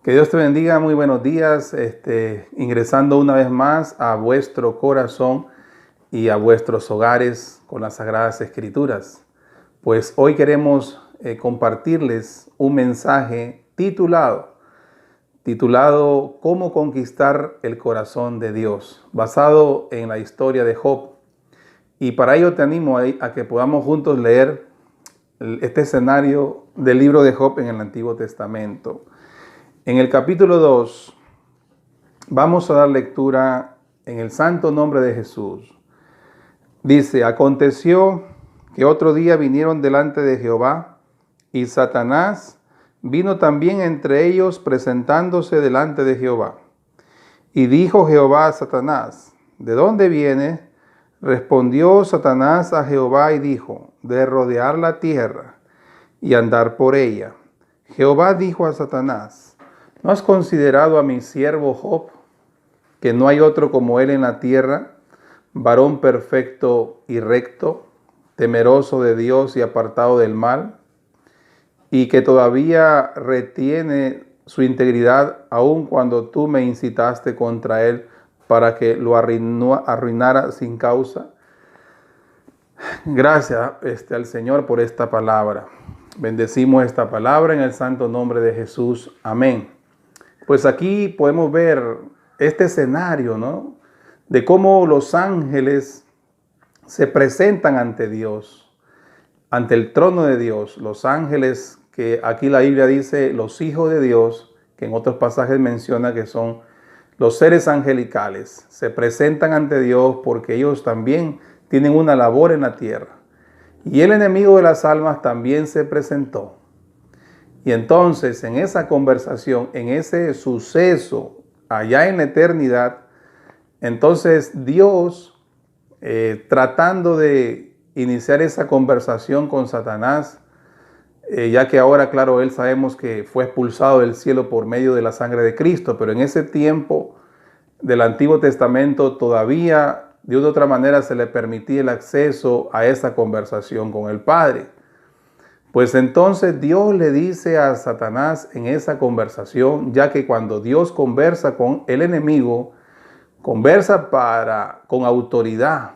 Que Dios te bendiga, muy buenos días, ingresando una vez más a vuestro corazón y a vuestros hogares con las Sagradas Escrituras. Pues hoy queremos compartirles un mensaje titulado ¿Cómo conquistar el corazón de Dios?, basado en la historia de Job. Y para ello te animo a que podamos juntos leer este escenario del libro de Job en el Antiguo Testamento. En el capítulo 2 vamos a dar lectura en el santo nombre de Jesús. Dice: aconteció que otro día vinieron delante de Jehová, y Satanás vino también entre ellos, presentándose delante de Jehová. Y dijo Jehová a Satanás: ¿de dónde viene? Respondió Satanás a Jehová y dijo: de rodear la tierra y andar por ella. Jehová dijo a Satanás: ¿no has considerado a mi siervo Job, que no hay otro como él en la tierra, varón perfecto y recto, temeroso de Dios y apartado del mal, y que todavía retiene su integridad aun cuando tú me incitaste contra él para que lo arruinara sin causa? Gracias al Señor por esta palabra. Bendecimos esta palabra en el santo nombre de Jesús. Amén. Pues aquí podemos ver este escenario, ¿no?, de cómo los ángeles se presentan ante Dios, ante el trono de Dios. Los ángeles, que aquí la Biblia dice los hijos de Dios, que en otros pasajes menciona que son los seres angelicales, se presentan ante Dios porque ellos también tienen una labor en la tierra. Y el enemigo de las almas también se presentó. Y entonces en esa conversación, en ese suceso allá en la eternidad, entonces Dios, tratando de iniciar esa conversación con Satanás, ya que ahora, claro, él sabemos que fue expulsado del cielo por medio de la sangre de Cristo, pero en ese tiempo del Antiguo Testamento todavía de una u otra manera se le permitía el acceso a esa conversación con el Padre. Pues entonces Dios le dice a Satanás en esa conversación, ya que cuando Dios conversa con el enemigo, conversa con autoridad,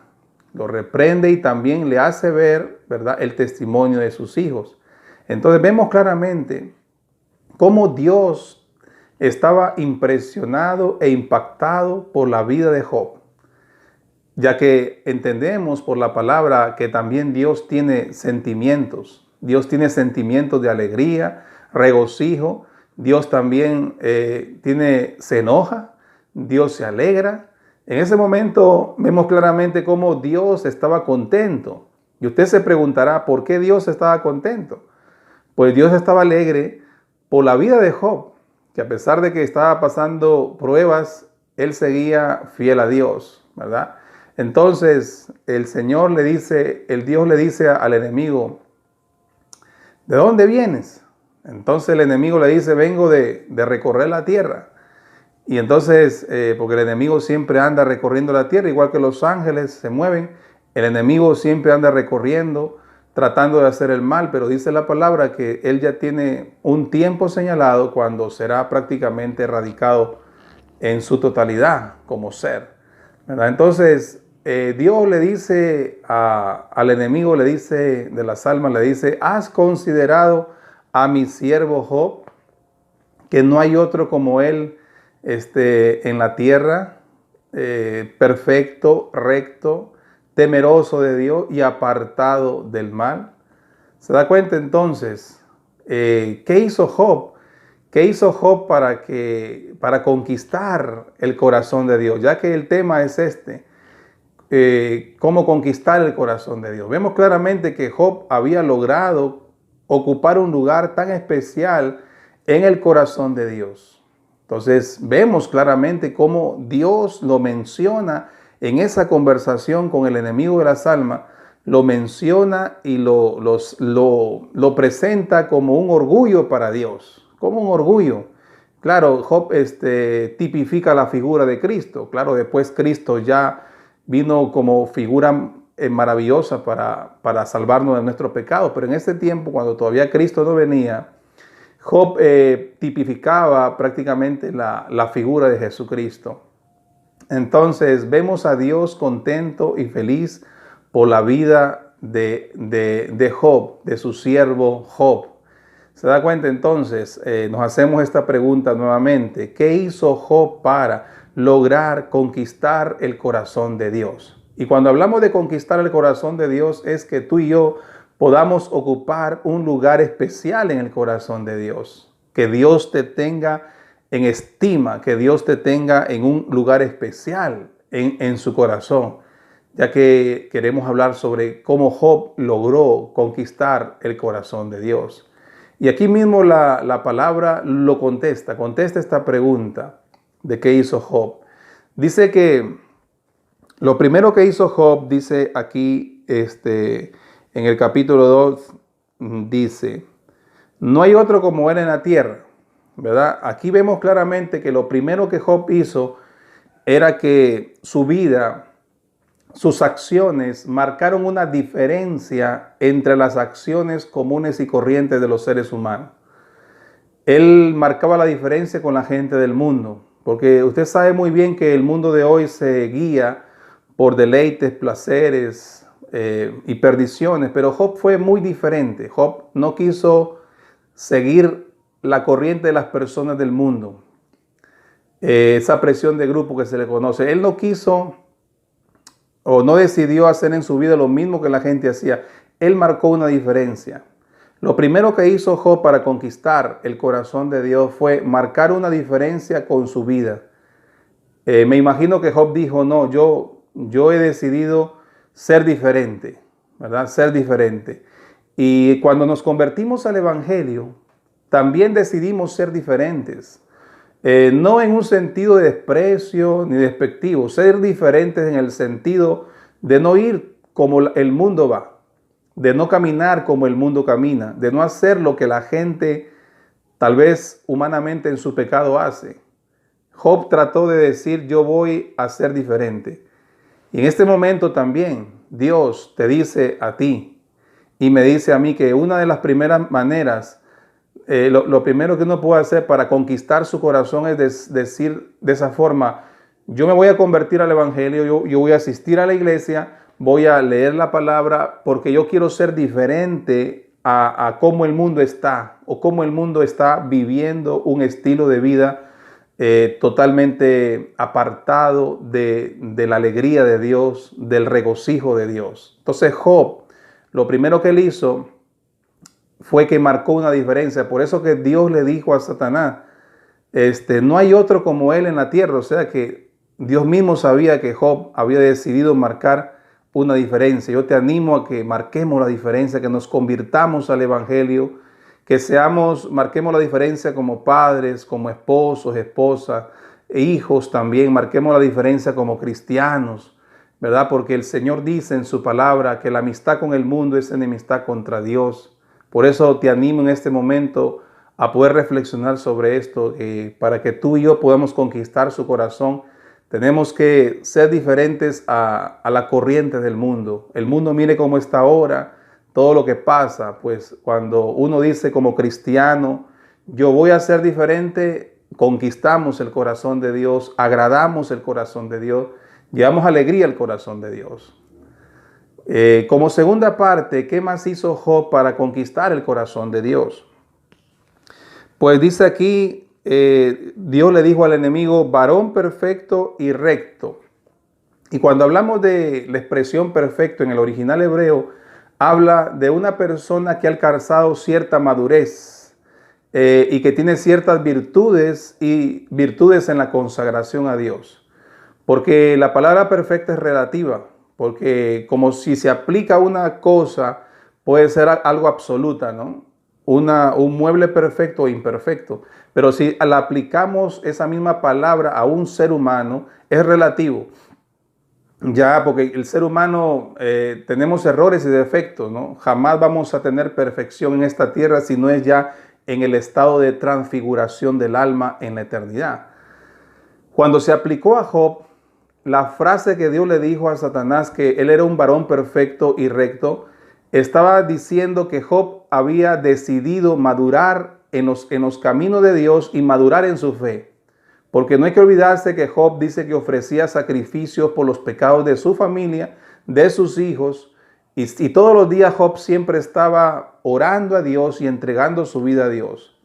lo reprende y también le hace ver, ¿verdad?, el testimonio de sus hijos. Entonces vemos claramente cómo Dios estaba impresionado e impactado por la vida de Job, ya que entendemos por la palabra que también Dios tiene sentimientos. Dios tiene sentimientos de alegría, regocijo. Dios también se enoja. Dios se alegra. En ese momento vemos claramente cómo Dios estaba contento. Y usted se preguntará, ¿por qué Dios estaba contento? Pues Dios estaba alegre por la vida de Job, que a pesar de que estaba pasando pruebas, él seguía fiel a Dios, ¿verdad? Entonces el Dios le dice al enemigo: ¿de dónde vienes? Entonces el enemigo le dice: vengo de recorrer la tierra. Y entonces, porque el enemigo siempre anda recorriendo la tierra, igual que los ángeles se mueven, el enemigo siempre anda recorriendo, tratando de hacer el mal, pero dice la palabra que él ya tiene un tiempo señalado cuando será prácticamente erradicado en su totalidad como ser, ¿verdad? Entonces, Dios le dice al enemigo, le dice de las almas, le dice: ¿has considerado a mi siervo Job, que no hay otro como él en la tierra, perfecto, recto, temeroso de Dios y apartado del mal? ¿Se da cuenta entonces qué hizo Job? ¿Qué hizo Job para conquistar el corazón de Dios? Ya que el tema es cómo conquistar el corazón de Dios. Vemos claramente que Job había logrado ocupar un lugar tan especial en el corazón de Dios. Entonces vemos claramente cómo Dios lo menciona en esa conversación con el enemigo de las almas, lo menciona y lo presenta como un orgullo para Dios, como un orgullo. Claro, Job tipifica la figura de Cristo. Claro, después Cristo ya vino como figura maravillosa para salvarnos de nuestros pecados, pero en ese tiempo, cuando todavía Cristo no venía, Job tipificaba prácticamente la figura de Jesucristo. Entonces vemos a Dios contento y feliz por la vida de Job, de su siervo Job. ¿Se da cuenta entonces? Nos hacemos esta pregunta nuevamente. ¿Qué hizo Job para lograr conquistar el corazón de Dios? Y cuando hablamos de conquistar el corazón de Dios es que tú y yo podamos ocupar un lugar especial en el corazón de Dios. Que Dios te tenga en estima, que Dios te tenga en un lugar especial en su corazón. Ya que queremos hablar sobre cómo Job logró conquistar el corazón de Dios. Y aquí mismo la palabra lo contesta esta pregunta de qué hizo Job. Dice que lo primero que hizo Job, dice aquí en el capítulo 2, dice, no hay otro como él en la tierra, ¿verdad? Aquí vemos claramente que lo primero que Job hizo era que su vida, sus acciones marcaron una diferencia entre las acciones comunes y corrientes de los seres humanos. Él marcaba la diferencia con la gente del mundo, porque usted sabe muy bien que el mundo de hoy se guía por deleites, placeres y perdiciones, pero Job fue muy diferente. Job no quiso seguir la corriente de las personas del mundo, esa presión de grupo que se le conoce. Él no quiso o no decidió hacer en su vida lo mismo que la gente hacía. Él marcó una diferencia. Lo primero que hizo Job para conquistar el corazón de Dios fue marcar una diferencia con su vida. Me imagino que Job dijo, no, yo he decidido ser diferente, ¿verdad? Ser diferente. Y cuando nos convertimos al Evangelio, también decidimos ser diferentes. No en un sentido de desprecio ni despectivo, ser diferentes en el sentido de no ir como el mundo va, de no caminar como el mundo camina, de no hacer lo que la gente tal vez humanamente en su pecado hace. Job trató de decir, yo voy a ser diferente. Y en este momento también Dios te dice a ti y me dice a mí que una de las primeras maneras, lo primero que uno puede hacer para conquistar su corazón es decir de esa forma, yo me voy a convertir al Evangelio, yo voy a asistir a la iglesia, voy a leer la palabra porque yo quiero ser diferente a cómo el mundo está o cómo el mundo está viviendo un estilo de vida totalmente apartado de la alegría de Dios, del regocijo de Dios. Entonces Job, lo primero que él hizo fue que marcó una diferencia. Por eso que Dios le dijo a Satanás, no hay otro como él en la tierra. O sea que Dios mismo sabía que Job había decidido marcar una diferencia. Yo te animo a que marquemos la diferencia, que nos convirtamos al Evangelio, que marquemos la diferencia como padres, como esposos, esposas, e hijos también. Marquemos la diferencia como cristianos, ¿verdad? Porque el Señor dice en su palabra que la amistad con el mundo es enemistad contra Dios. Por eso te animo en este momento a poder reflexionar sobre esto, para que tú y yo podamos conquistar su corazón. Tenemos que ser diferentes a la corriente del mundo. El mundo, mire cómo está ahora, todo lo que pasa. Pues cuando uno dice como cristiano, yo voy a ser diferente, conquistamos el corazón de Dios, agradamos el corazón de Dios, llevamos alegría al corazón de Dios. Como segunda parte, ¿qué más hizo Job para conquistar el corazón de Dios? Pues dice aquí, Dios le dijo al enemigo, varón perfecto y recto. Y cuando hablamos de la expresión perfecto en el original hebreo, habla de una persona que ha alcanzado cierta madurez y que tiene ciertas virtudes y virtudes en la consagración a Dios. Porque la palabra perfecta es relativa. Porque como si se aplica una cosa, puede ser algo absoluta, ¿no? Un mueble perfecto o imperfecto. Pero si la aplicamos esa misma palabra a un ser humano, es relativo. Ya, porque el ser humano tenemos errores y defectos, ¿no? Jamás vamos a tener perfección en esta tierra si no es ya en el estado de transfiguración del alma en la eternidad. Cuando se aplicó a Job, la frase que Dios le dijo a Satanás, que él era un varón perfecto y recto, estaba diciendo que Job había decidido madurar en los caminos de Dios y madurar en su fe. Porque no hay que olvidarse que Job dice que ofrecía sacrificios por los pecados de su familia, de sus hijos, y todos los días Job siempre estaba orando a Dios y entregando su vida a Dios.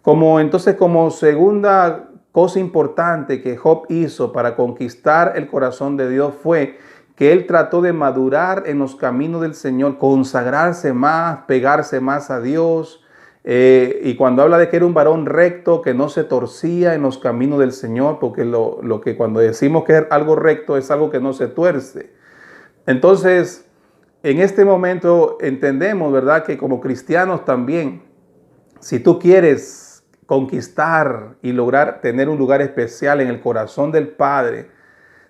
Entonces, como segunda cosa importante que Job hizo para conquistar el corazón de Dios fue que él trató de madurar en los caminos del Señor, consagrarse más, pegarse más a Dios. Y cuando habla de que era un varón recto, que no se torcía en los caminos del Señor, porque lo que cuando decimos que es algo recto es algo que no se tuerce. Entonces, en este momento entendemos, ¿verdad?, que como cristianos también, si tú quieres conquistar y lograr tener un lugar especial en el corazón del Padre,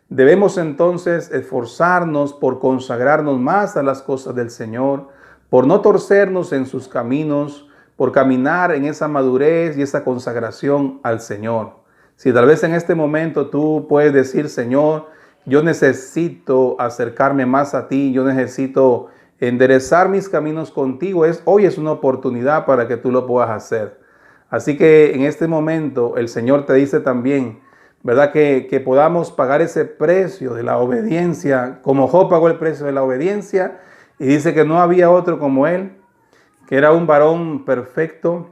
debemos entonces esforzarnos por consagrarnos más a las cosas del Señor, por no torcernos en sus caminos, por caminar en esa madurez y esa consagración al Señor. Si tal vez en este momento tú puedes decir, Señor, yo necesito acercarme más a ti, yo necesito enderezar mis caminos contigo, hoy es una oportunidad para que tú lo puedas hacer. Así que en este momento el Señor te dice también, ¿verdad?, que podamos pagar ese precio de la obediencia, como Job pagó el precio de la obediencia, y dice que no había otro como él, que era un varón perfecto,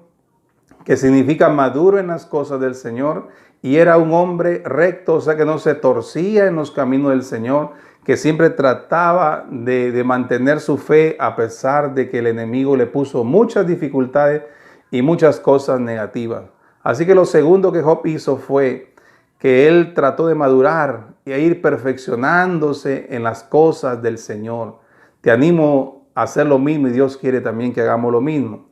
que significa maduro en las cosas del Señor, y era un hombre recto, o sea que no se torcía en los caminos del Señor, que siempre trataba de mantener su fe a pesar de que el enemigo le puso muchas dificultades y muchas cosas negativas. Así que lo segundo que Job hizo fue que él trató de madurar y a ir perfeccionándose en las cosas del Señor. Te animo a hacer lo mismo y Dios quiere también que hagamos lo mismo.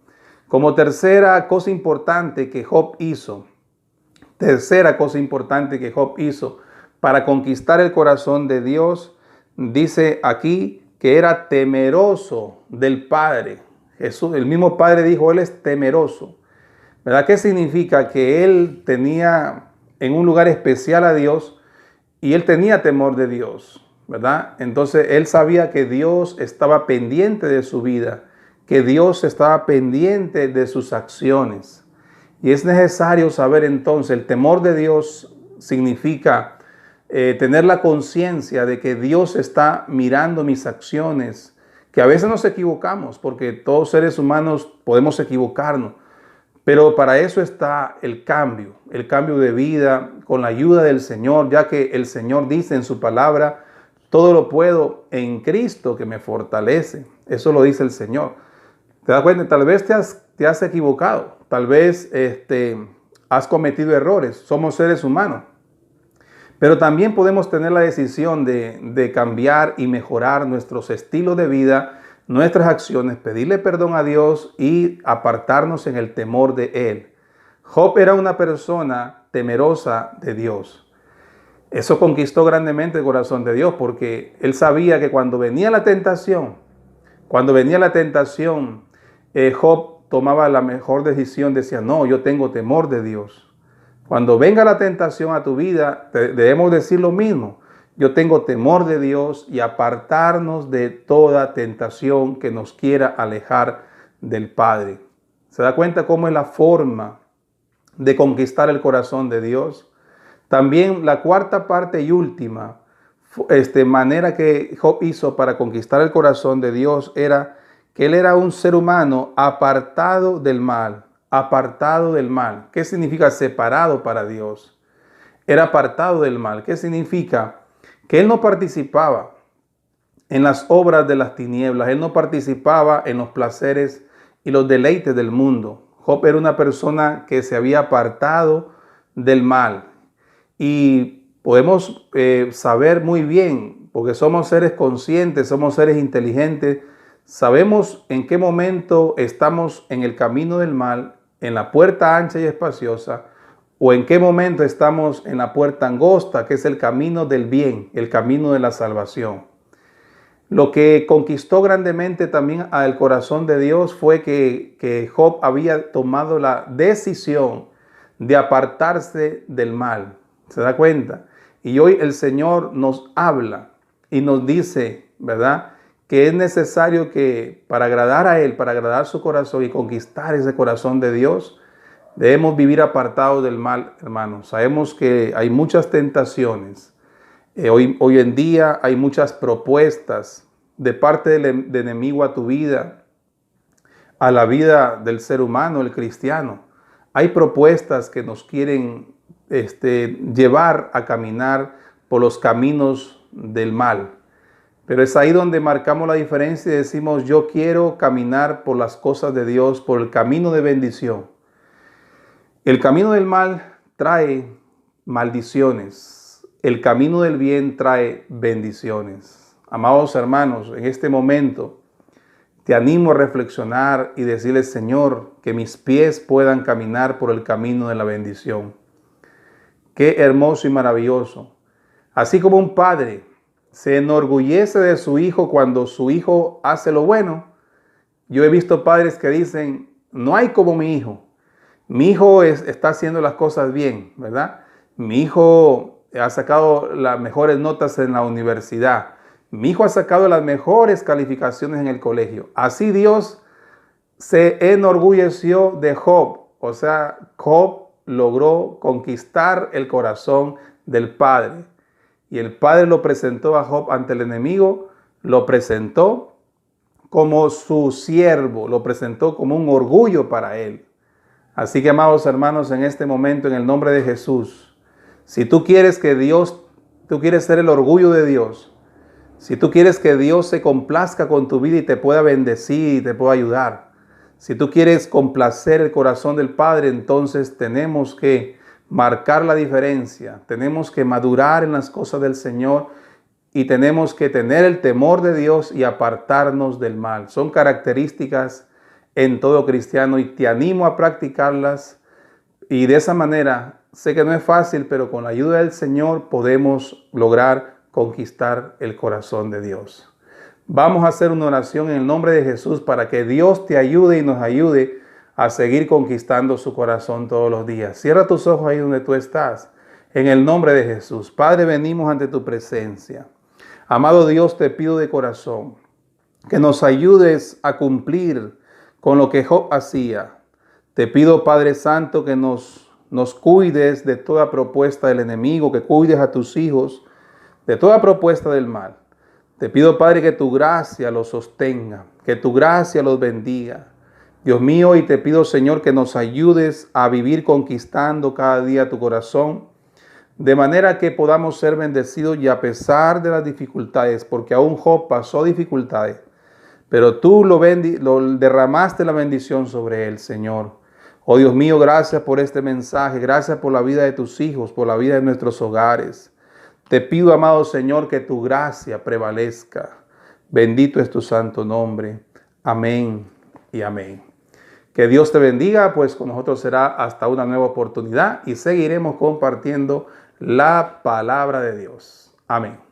Como tercera cosa importante que Job hizo para conquistar el corazón de Dios, dice aquí que era temeroso del Padre. Jesús, el mismo Padre dijo, él es temeroso. ¿Verdad? ¿Qué significa? Que él tenía en un lugar especial a Dios y él tenía temor de Dios, ¿verdad? Entonces él sabía que Dios estaba pendiente de su vida, que Dios estaba pendiente de sus acciones. Y es necesario saber entonces, el temor de Dios significa tener la conciencia de que Dios está mirando mis acciones, que a veces nos equivocamos, porque todos seres humanos podemos equivocarnos. Pero para eso está el cambio de vida con la ayuda del Señor, ya que el Señor dice en su palabra, todo lo puedo en Cristo que me fortalece. Eso lo dice el Señor. ¿Te das cuenta? Tal vez te has equivocado, tal vez has cometido errores, somos seres humanos. Pero también podemos tener la decisión de cambiar y mejorar nuestros estilos de vida, nuestras acciones, pedirle perdón a Dios y apartarnos en el temor de Él. Job era una persona temerosa de Dios. Eso conquistó grandemente el corazón de Dios porque él sabía que cuando venía la tentación, Job tomaba la mejor decisión, decía, no, yo tengo temor de Dios. Cuando venga la tentación a tu vida, debemos decir lo mismo. Yo tengo temor de Dios y apartarnos de toda tentación que nos quiera alejar del Padre. ¿Se da cuenta cómo es la forma de conquistar el corazón de Dios? También la cuarta parte y última manera que Job hizo para conquistar el corazón de Dios era que él era un ser humano apartado del mal. Apartado del mal. ¿Qué significa separado para Dios? Era apartado del mal. ¿Qué significa? Que él no participaba en las obras de las tinieblas, él no participaba en los placeres y los deleites del mundo. Job era una persona que se había apartado del mal. Y podemos saber muy bien, porque somos seres conscientes, somos seres inteligentes, sabemos en qué momento estamos en el camino del mal, en la puerta ancha y espaciosa, o en qué momento estamos en la puerta angosta, que es el camino del bien, el camino de la salvación. Lo que conquistó grandemente también al corazón de Dios fue que Job había tomado la decisión de apartarse del mal. ¿Se da cuenta? Y hoy el Señor nos habla y nos dice, ¿verdad?, que es necesario que para agradar a Él, para agradar su corazón y conquistar ese corazón de Dios, debemos vivir apartados del mal, hermanos. Sabemos que hay muchas tentaciones. Hoy en día hay muchas propuestas de parte del enemigo a tu vida, a la vida del ser humano, el cristiano. Hay propuestas que nos quieren llevar a caminar por los caminos del mal. Pero es ahí donde marcamos la diferencia y decimos, yo quiero caminar por las cosas de Dios, por el camino de bendición. El camino del mal trae maldiciones. El camino del bien trae bendiciones. Amados hermanos, en este momento te animo a reflexionar y decirle, Señor, que mis pies puedan caminar por el camino de la bendición. Qué hermoso y maravilloso. Así como un padre se enorgullece de su hijo cuando su hijo hace lo bueno, yo he visto padres que dicen, no hay como mi hijo. Mi hijo está haciendo las cosas bien, ¿verdad? Mi hijo ha sacado las mejores notas en la universidad. Mi hijo ha sacado las mejores calificaciones en el colegio. Así Dios se enorgulleció de Job. O sea, Job logró conquistar el corazón del padre. Y el padre lo presentó a Job ante el enemigo, lo presentó como su siervo, lo presentó como un orgullo para él. Así que, amados hermanos, en este momento, en el nombre de Jesús, si tú quieres tú quieres ser el orgullo de Dios, si tú quieres que Dios se complazca con tu vida y te pueda bendecir y te pueda ayudar, si tú quieres complacer el corazón del Padre, entonces tenemos que marcar la diferencia, tenemos que madurar en las cosas del Señor y tenemos que tener el temor de Dios y apartarnos del mal. Son características en todo cristiano y te animo a practicarlas y de esa manera, sé que no es fácil, pero con la ayuda del Señor podemos lograr conquistar el corazón de Dios. Vamos a hacer una oración en el nombre de Jesús para que Dios te ayude y nos ayude a seguir conquistando su corazón todos los días. Cierra tus ojos ahí donde tú estás. En el nombre de Jesús. Padre, venimos ante tu presencia. Amado Dios, te pido de corazón que nos ayudes a cumplir con lo que Job hacía. Te pido, Padre Santo, que nos cuides de toda propuesta del enemigo, que cuides a tus hijos de toda propuesta del mal. Te pido, Padre, que tu gracia los sostenga, que tu gracia los bendiga. Dios mío, y te pido, Señor, que nos ayudes a vivir conquistando cada día tu corazón, de manera que podamos ser bendecidos y a pesar de las dificultades, porque aún Job pasó dificultades, pero tú lo derramaste la bendición sobre él, Señor. Oh Dios mío, gracias por este mensaje, gracias por la vida de tus hijos, por la vida de nuestros hogares. Te pido, amado Señor, que tu gracia prevalezca. Bendito es tu santo nombre. Amén y amén. Que Dios te bendiga, pues con nosotros será hasta una nueva oportunidad y seguiremos compartiendo la palabra de Dios. Amén.